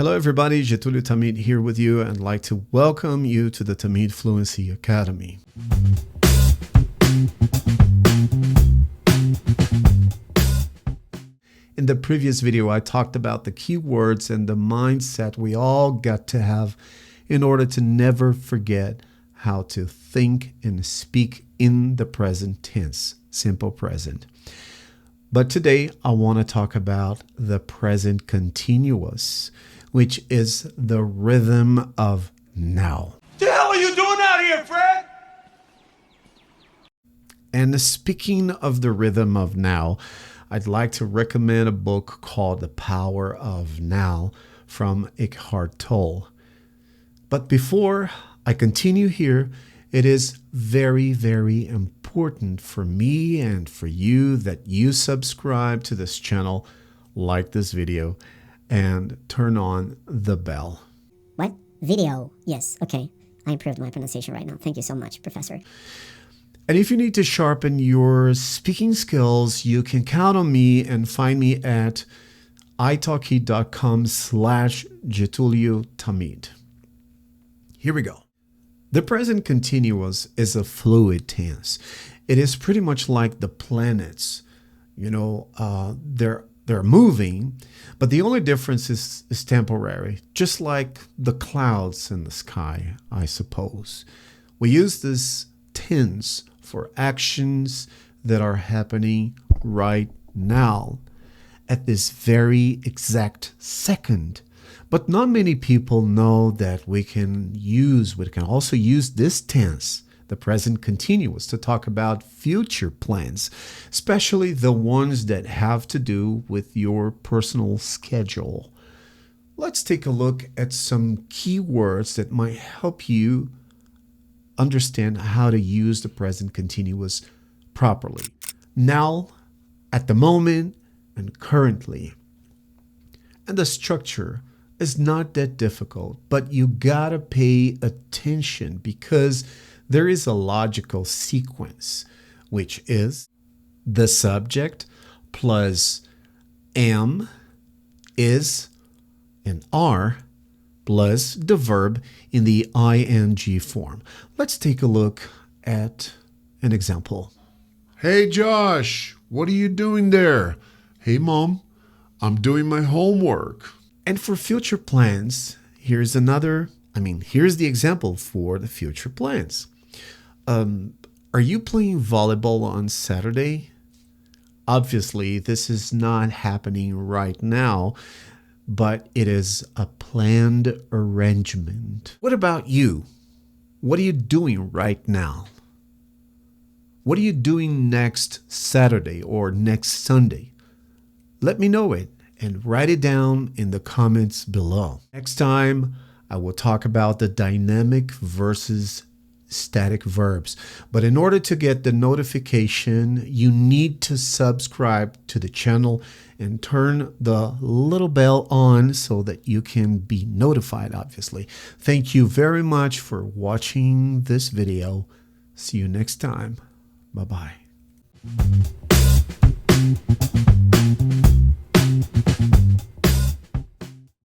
Hello everybody, Tamid here with you and I'd like to welcome you to the Tamid Fluency Academy. In the previous video, I talked about the keywords and the mindset we all got to have in order to never forget how to think and speak in the present tense, simple present. But today I want to talk about the present continuous, which is the rhythm of now. The hell are you doing out here, Fred? And speaking of the rhythm of now, I'd like to recommend a book called The Power of Now from Eckhart Tolle. But before I continue here, it is very, very important for me and for you that you subscribe to this channel, like this video, and turn on the bell. What? Video? Yes, okay. I improved my pronunciation right now. Thank you so much, Professor. And if you need to sharpen your speaking skills, you can count on me and find me at italki.com/Tamid. Here we go. The present continuous is a fluid tense. It is pretty much like the planets. They're moving, but the only difference is temporary, just like the clouds in the sky, I suppose. We use this tense for actions that are happening right now, at this very exact second. But not many people know that we can also use this tense, the present continuous, to talk about future plans, especially the ones that have to do with your personal schedule. Let's take a look at some keywords that might help you understand how to use the present continuous properly. Now, at the moment, and currently. And the structure is not that difficult, but you gotta pay attention because there is a logical sequence, which is the subject plus am, is, and are, plus the verb in the ing form. Let's take a look at an example. Hey Josh, what are you doing there? Hey Mom, I'm doing my homework. And for future plans, here's the example for the future plans. Are you playing volleyball on Saturday? Obviously, this is not happening right now, but it is a planned arrangement. What about you? What are you doing right now? What are you doing next Saturday or next Sunday? Let me know it and write it down in the comments below. Next time, I will talk about the dynamic versus static verbs. But in order to get the notification, you need to subscribe to the channel and turn the little bell on so that you can be notified, obviously. Thank you very much for watching this video. See you next time. Bye-bye.